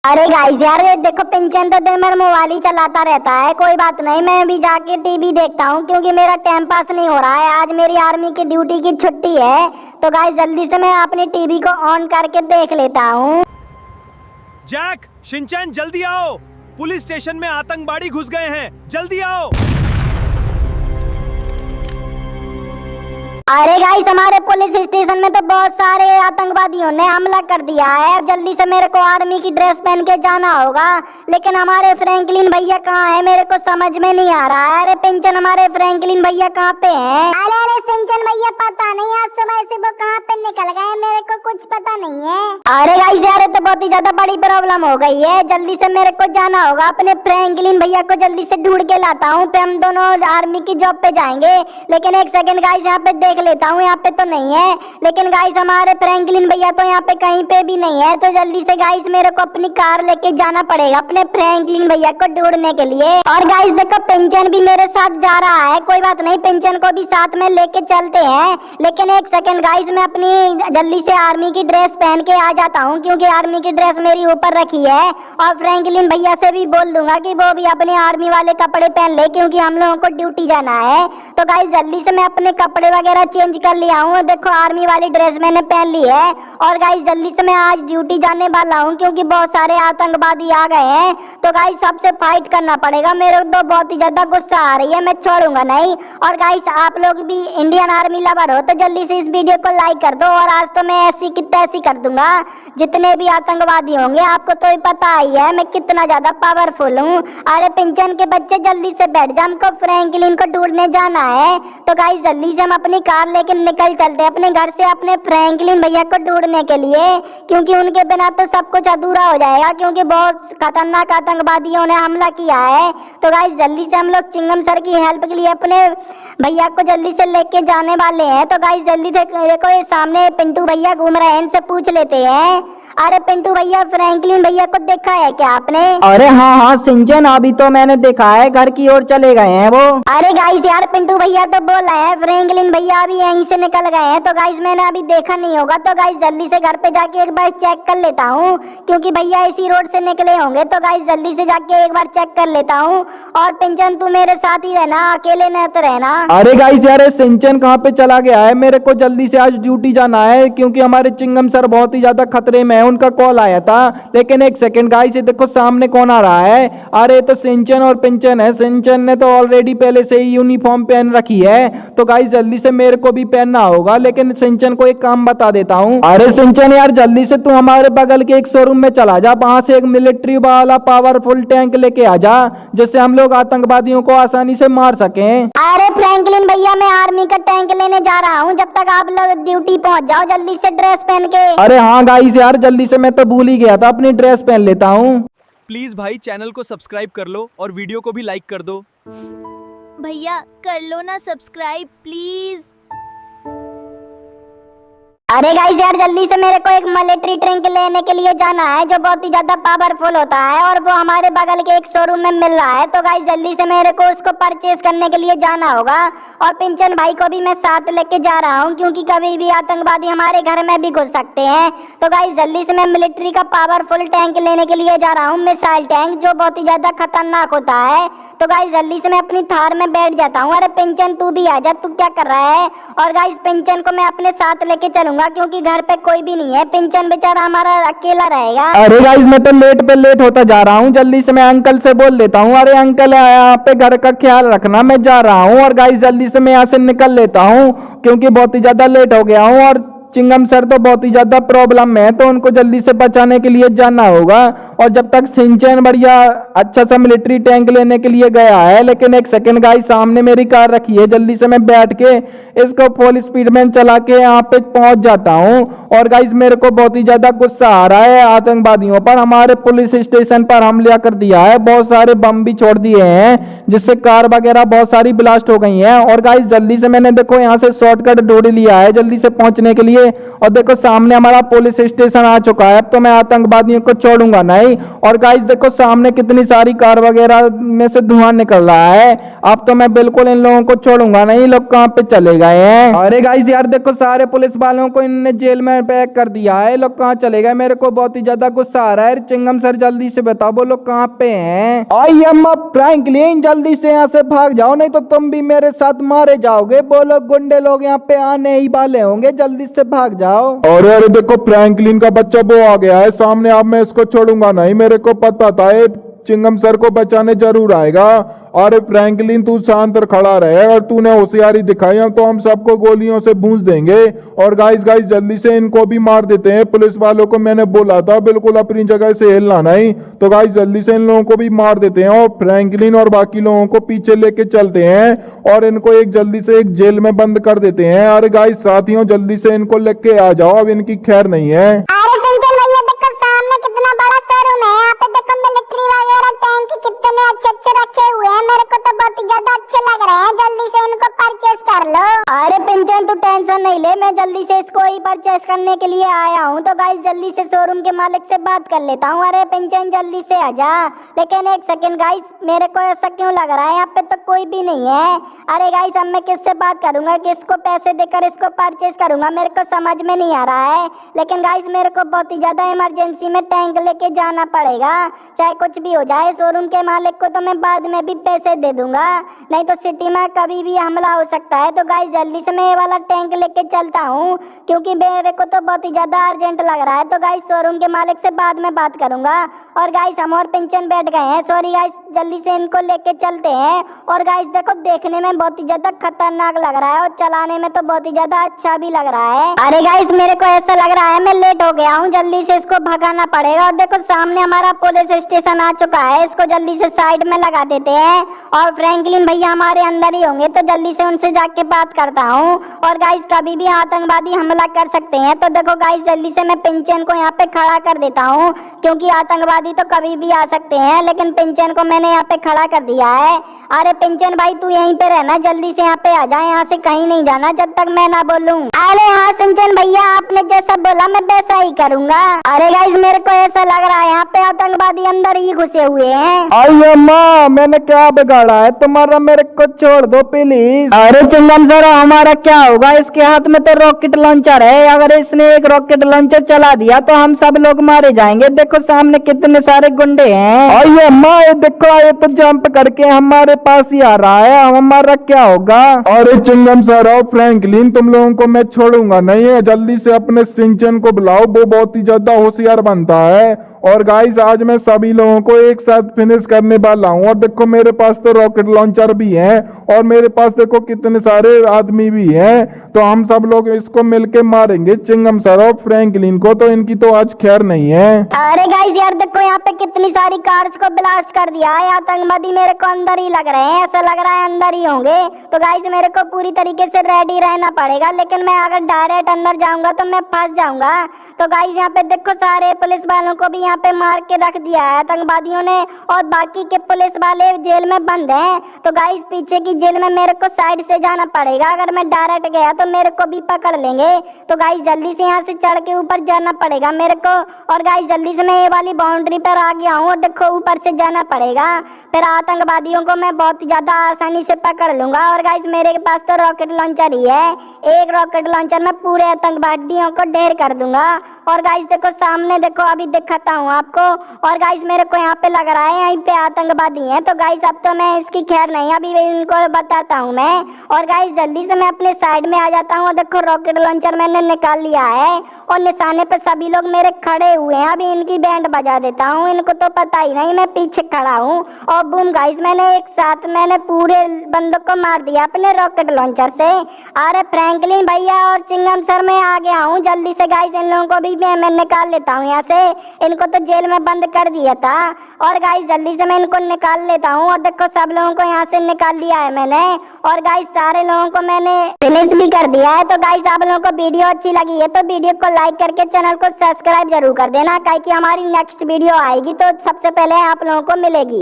अरे गाइस यार ये देखो पिंचन तो दिन भर मोबाइल ही चलाता रहता है। कोई बात नहीं, मैं भी जाके टीवी देखता हूँ क्योंकि मेरा टाइम पास नहीं हो रहा है। आज मेरी आर्मी की ड्यूटी की छुट्टी है तो गाइस जल्दी से मैं अपनी टीवी को ऑन करके देख लेता हूँ। जैक, शिनचैन जल्दी आओ, पुलिस स्टेशन में आतंकवादी घुस गए हैं, जल्दी आओ। अरे गाइस हमारे पुलिस स्टेशन में तो बहुत सारे आतंकवादियों ने हमला कर दिया है। अब जल्दी से मेरे को आर्मी की ड्रेस पहन के जाना होगा, लेकिन हमारे फ्रैंकलिन भैया कहाँ है मेरे को समझ में नहीं आ रहा है। अरे पिंचन हमारे फ्रैंकलिन भैया कहाँ पे हैं? अरे सिंचन भैया पता नहीं आज सुबह से वो कहाँ पे निकल गए, मेरे को कुछ पता नहीं है। अरे गाइस यार तो बहुत ही ज्यादा बड़ी प्रॉब्लम हो गई है। जल्दी से मेरे को जाना होगा, अपने फ्रैंकलिन भैया को जल्दी से ढूंढ के लाता हूँ। हम दोनों आर्मी की जॉब पे जाएंगे। लेकिन एक सेकंड गाइस यहाँ पे देख लेता हूँ, यहाँ पे तो नहीं है। लेकिन गाइस हमारे फ्रैंकलिन भैया तो यहाँ पे कहीं पे भी नहीं है। तो जल्दी से गाइस मेरे को अपनी कार लेके जाना पड़ेगा अपने फ्रैंकलिन भैया को ढूंढने के लिए। और गाइस देखो पिंचन भी मेरे साथ जा रहा है। कोई बात नहीं, पिंचन को भी साथ में लेके चलते हैं। लेकिन एक सेकंड गाइस मैं अपनी जल्दी से आर्मी की ड्रेस पहन के आ जाता हूँ क्योंकि आर्मी की ड्रेस मेरी ऊपर रखी है। और फ्रैंकलिन भैया से भी बोल दूंगा कि वो भी अपने आर्मी वाले कपड़े पहन ले क्योंकि हम लोगों को ड्यूटी जाना है। तो गाइस जल्दी से मैं अपने कपड़े वगैरह चेंज कर लिया हूँ। देखो आर्मी वाली ड्रेस मैंने पहन ली है। और गाइस जल्दी से मैं आज ड्यूटी जाने वाला हूँ क्योंकि बहुत सारे आतंकवादी आ गए हैं। तो गाइस सबसे फाइट करना पड़ेगा। मेरे को तो बहुत ही ज्यादा गुस्सा आ रही है, मैं छोड़ूंगा नहीं। और गाइस आप लोग भी इंडियन आर्मी लवर हो तो जल्दी से इस वीडियो को लाइक कर दो। और आज तो मैं ऐसी की तैसी कर दूंगा जितने भी आतंकवादी होंगे। आपको तो पता ही है मैं कितना ज्यादा पावरफुल हूँ। अरे पिंचन के बच्चे जल्दी से बैठ जा, हमको फ्रैंकलिन को ढूंढने जाना है। तो गाइस जल्दी से हम अपनी कार लेके निकल चलते हैं अपने घर से अपने फ्रैंकलिन भैया को ढूंढने के लिए, क्योंकि उनके बिना तो सब कुछ अधूरा हो जाएगा क्योंकि बहुत खतरनाक आतंकवादियों ने हमला किया है। तो गाइस जल्दी से हम लोग चिंगम सर की हेल्प के लिए अपने भैया को जल्दी से लेके जाने वाले हैं। तो गाइस जल्दी से देखो ये सामने पिंटू भैया घूम रहे हैं, इनसे पूछ लेते हैं। अरे पिंटू भैया फ्रैंकलिन भैया को देखा है क्या आपने? अरे हाँ सिंचन अभी तो मैंने देखा है, घर की ओर चले गए हैं वो। अरे गाइस यार पिंटू भैया तो बोल रहे हैं फ्रैंकलिन भैया अभी यहीं से निकल गए हैं। तो गाइस मैंने अभी देखा नहीं होगा। तो गाइस जल्दी से घर पे जाके एक बार चेक कर लेता हूँ क्योंकि भैया इसी रोड से निकले होंगे। तो गाइस जल्दी से जाके एक बार चेक कर लेता हूँ। और पिंचन तू मेरे साथ ही रहना, अकेले न तो रहना। अरे गाइस यार सिंचन कहाँ पे चला गया है? मेरे को जल्दी से आज ड्यूटी जाना है क्योंकि हमारे चिंगम सर बहुत ही ज्यादा खतरे में है, उनका कॉल आया था। लेकिन एक सेकंड गाइस ये देखो सामने कौन आ रहा है। अरे तो सिंचन और पिंचन है। सिंचन ने तो ऑलरेडी पहले से ही यूनिफॉर्म पहन रखी है। तो गाइस जल्दी से मेरे को भी पहनना होगा। लेकिन सिंचन को एक काम बता देता हूँ। अरे सिंचन यार जल्दी से तू हमारे बगल के एक शोरूम में चला जा, वहां से एक मिलिट्री वाला पावरफुल टैंक लेके आ जा जिससे हम लोग आतंकवादियों को आसानी से मार सके। अरे फ्रैंकलिन भैया मैं आर्मी का टैंक लेने जा रहा हूँ, जब तक आप लोग ड्यूटी पहुँच जाओ जल्दी से ड्रेस पहन के। अरे हाँ गाइस यार जल्दी से, मैं तो भूल ही गया था, अपनी ड्रेस पहन लेता हूँ। प्लीज भाई चैनल को सब्सक्राइब कर लो और वीडियो को भी लाइक कर दो। भैया कर लो ना सब्सक्राइब प्लीज। अरे गाइस यार जल्दी से मेरे को एक मिलिट्री टैंक लेने के लिए जाना है जो बहुत ही ज्यादा पावरफुल होता है और वो हमारे बगल के एक शोरूम में मिल रहा है। तो गाइस जल्दी से मेरे को उसको परचेज करने के लिए जाना होगा। और पिंचन भाई को भी मैं साथ लेके जा रहा हूँ क्योंकि कभी भी आतंकवादी हमारे घर में भी घुस सकते हैं। तो गाइस जल्दी से मैं मिलिट्री का पावरफुल टैंक लेने के लिए जा रहा हूँ, मिसाइल टैंक जो बहुत ही ज्यादा खतरनाक होता है। तो गाइस जल्दी से मैं अपनी थार में बैठ जाता हूँ। अरे पिंचन तू भी आजा, तू क्या कर रहा है? और गाइस पिंचन को मैं अपने साथ लेके चलूंगा क्योंकि घर पे कोई भी नहीं है, पिंचन बेचारा हमारा अकेला रहेगा। अरे गाइस मैं तो लेट पे लेट होता जा रहा हूँ। जल्दी से मैं अंकल से बोल देता हूँ, अरे अंकल यहाँ पे घर का ख्याल रखना, मैं जा रहा हूँ। और गाइस जल्दी से मैं यहाँ से निकल लेता हूँ क्योंकि बहुत ही ज्यादा लेट हो गया हूँ। और चिंगम सर तो बहुत ही ज्यादा प्रॉब्लम में है तो उनको जल्दी से बचाने के लिए जाना होगा। और जब तक सिंचन बढ़िया अच्छा सा मिलिट्री टैंक लेने के लिए गया है। लेकिन एक सेकंड गाइस सामने मेरी कार रखी है, जल्दी से मैं बैठ के इसको फुल स्पीड में चला के यहाँ पे पहुंच जाता हूँ। और गाइस मेरे को बहुत ही ज्यादा गुस्सा आ रहा है आतंकवादियों पर। हमारे पुलिस स्टेशन पर हमला कर दिया है, बहुत सारे बम भी छोड़ दिए हैं जिससे कार वगैरह बहुत सारी ब्लास्ट हो गई है। और गाइस जल्दी से मैंने देखो यहाँ से शॉर्टकट ढूंढ लिया है जल्दी से पहुंचने के लिए। और देखो सामने हमारा पुलिस स्टेशन आ चुका है। अब तो मैं आतंकवादियों को छोड़ूंगा नहीं। नहीं। और गाइस देखो सामने कितनी सारी कार वगैरह में से धुआं निकल रहा है। अब तो मैं बिल्कुल इन लोगों को छोड़ूंगा नहीं, लोग कहाँ पे चले गए हैं। अरे गाइस यार देखो सारे पुलिस वालों को इनने जेल में पैक कर दिया है, लोग कहाँ चले गए, मेरे को बहुत ही ज्यादा गुस्सा आ रहा है। चिंगम सर जल्दी से बताओ वो लोग कहाँ पे हैं। आई एम फ्रैंकलिन, जल्दी से यहाँ से भाग जाओ नहीं तो तुम भी मेरे साथ मारे जाओगे। वो लोग गुंडे लोग यहाँ पे आने ही वाले होंगे, जल्दी से भाग जाओ। अरे अरे देखो फ्रैंकलिन का बच्चा वो आ गया है सामने, अब मैं इसको छोड़ूंगा नहीं, मेरे को पता था ये चिंगम सर को बचाने जरूर आएगा। अरे फ्रैंकलिन तू शांत और खड़ा रहे, और तूने होशियारी दिखाई हम तो हम सबको गोलियों से भूंज देंगे। और गाइस जल्दी से इनको भी मार देते हैं। पुलिस वालों को मैंने बोला था बिल्कुल अपनी जगह से हिलना नहीं, तो गाइस जल्दी से इन लोगों को भी मार देते हैं और फ्रैंकलिन और बाकी लोगों को पीछे लेके चलते हैं और इनको एक जल्दी से एक जेल में बंद कर देते हैं। अरे गाइस साथियों जल्दी से इनको लेके आ जाओ, अब इनकी खैर नहीं है। अरे सिंचन भैया देखो सामने कितना बड़ा शोरूम है, यहाँ पे देखो मिलिट्री वगैरह टैंक कितने अच्छे रखे हुए हैं, मेरे को तो बहुत ही ज्यादा अच्छे लग रहे हैं। जल्दी से इनको परचेस कर लो। अरे पिंचन तू टेंशन नहीं ले, मैं जल्दी से इसको ही परचेस करने के लिए आया हूँ। तो गाइस जल्दी से शोरूम के मालिक से बात कर लेता हूँ। अरे पिंचन जल्दी से आजा। लेकिन एक सेकंड गाइस, मेरे को ऐसा क्यों लग रहा है यहाँ पे तो कोई भी नहीं है। अरे गाइस अब मैं किससे बात करूंगा, किसको पैसे देकर इसको परचेस करूंगा, मेरे को समझ में नहीं आ रहा है। लेकिन गाइस मेरे को बहुत ही ज्यादा इमरजेंसी में टैंक लेके जाना पड़ेगा, चाहे कुछ भी हो जाए। शोरूम के मालिक को तो मैं बाद में भी पैसे दे दूंगा, नहीं तो सिटी में कभी भी हमला हो सकता है। तो गाइस जल्दी से मैं ये वाला टैंक लेके चलता हूँ, क्योंकि मेरे को तो बहुत ही ज्यादा अर्जेंट लग रहा है। तो गाइस शोरूम के मालिक से बाद में बात करूंगा। और गाइस हम और पिंचन बैठ गए हैं, सॉरी गाइस, जल्दी से इनको लेके चलते हैं। और गाइस देखो देखने में बहुत ही ज्यादा खतरनाक लग रहा है और चलाने में तो बहुत ही ज्यादा अच्छा भी लग रहा है। अरे गाइस मेरे को ऐसा लग रहा है मैं लेट हो गया हूँ, जल्दी से इसको भगाना पड़ेगा। और देखो सामने हमारा पुलिस स्टेशन आ चुका है, इसको जल्दी से साइड में लगा देते हैं। और फ्रैंकलिन भैया हमारे अंदर ही होंगे, तो जल्दी से उनसे जाके बात करता हूँ। और गाइस कभी भी आतंकवादी हमला कर सकते हैं, तो देखो गाइस जल्दी से मैं पिंचन को यहाँ पे खड़ा कर देता हूँ, क्योंकि आतंकवादी तो कभी भी आ सकते हैं। लेकिन पिंचन को मैंने यहाँ पे खड़ा कर दिया है। अरे पिंचन भाई तू यहीं पे रहना, जल्दी से यहाँ पे आ जा, यहाँ से कहीं नहीं जाना जब तक मैं ना बोलूं। अरे हाँ सिंचन भैया आपने जैसा बोला मैं वैसा ही करूंगा। अरे गाइस मेरे को ऐसा लग रहा है यहाँ पे आतंकवादी अंदर ही घुसे हुए हैं। अरे माँ मैंने क्या बिगाड़ा है तुम्हारा, मेरे को छोड़ दो प्लीज। अरे चिंगम सर हमारा क्या होगा, इसके हाथ में तो रॉकेट लॉन्चर है, अगर इसने एक रॉकेट लॉन्चर चला दिया तो हम सब लोग मारे जाएंगे। देखो सामने कितने सारे गुंडे हैं। अरे माँ ये देखो ये तो जंप करके हमारे पास ही आ रहा है, हमारा क्या होगा। अरे चिंगम सर और फ्रैंकलिन तुम लोगों को मैं छोड़ूंगा नहीं है, जल्दी से अपने सिंचन को बुलाओ, वो बहुत ही ज्यादा होशियार बनता है। और गाइस आज मैं सभी लोगों को एक साथ फिनिश करने वाला हूँ। और देखो मेरे पास तो रॉकेट लॉन्चर भी है और मेरे पास देखो कितने सारे आदमी भी हैं, तो हम सब लोग इसको मिलके मारेंगे चिंगम सर और फ्रैंकलिन को, तो इनकी तो आज खैर नहीं है। अरे गाइस यार देखो यहाँ पे कितनी सारी कार्स को ब्लास्ट कर दिया है, आतंकवादी मेरे को अंदर ही लग रहे हैं, ऐसा लग रहा है अंदर ही होंगे। तो गाइस मेरे को पूरी तरीके से रेडी रहना पड़ेगा, लेकिन मैं अगर डायरेक्ट अंदर जाऊंगा तो मैं फंस जाऊंगा। तो गाइस यहाँ पे देखो सारे पुलिस वालों को भी यहाँ पे मार के रख दिया है आतंकवादियों ने, और बाकी के पुलिस वाले जेल में बंद हैं। तो गाइस पीछे की जेल में मेरे को साइड से जाना पड़ेगा, अगर मैं डायरेक्ट गया तो मेरे को भी पकड़ लेंगे। तो गाइस जल्दी से यहाँ से चढ़ के ऊपर जाना पड़ेगा मेरे को। और गाइस जल्दी से मैं ये वाली बाउंड्री पर आ गया हूँ, और देखो ऊपर से जाना पड़ेगा, फिर आतंकवादियों को मैं बहुत ज्यादा आसानी से पकड़ लूंगा। और गाइस मेरे पास तो रॉकेट लॉन्चर ही है, एक रॉकेट लॉन्चर में पूरे आतंकवादियों को ढेर कर दूंगा। और गाइस देखो सामने देखो, अभी दिखाता हूँ आपको। और गाइस मेरे को यहाँ पे लग रहा है यहीं पे आतंकवादी हैं, तो गाइस अब तो मैं इसकी खैर नहीं, अभी इनको बताता हूँ मैं। और गाइस जल्दी से मैं अपने साइड में आ जाता हूँ, देखो रॉकेट लॉन्चर मैंने निकाल लिया है और निशाने पे सभी लोग मेरे खड़े हुए हैं। अभी इनकी बैंड बजा देता हूँ, इनको तो पता ही नहीं मैं पीछे खड़ा हूँ। और बूम गाइस मैंने एक साथ मैंने पूरे बंदों को मार दिया अपने रॉकेट लॉन्चर से। अरे फ्रैंकलिन भैया और चिंगम सर मैं आ गया हूँ, जल्दी से गाइस इन लोगों को भी मैं निकाल लेता हूँ यहाँ से, इनको तो जेल में बंद कर दिया था। और गाइस जल्दी से मैं इनको निकाल लेता हूँ, और देखो सब लोगों को यहाँ से निकाल लिया है मैंने। और गाइस सारे लोगों को मैंने फिनिश भी कर दिया है। तो गाइस आप लोगों को वीडियो अच्छी लगी है तो वीडियो को लाइक करके चैनल को सब्सक्राइब जरूर कर देना, ताकि हमारी नेक्स्ट वीडियो आएगी तो सबसे पहले आप लोगों को मिलेगी।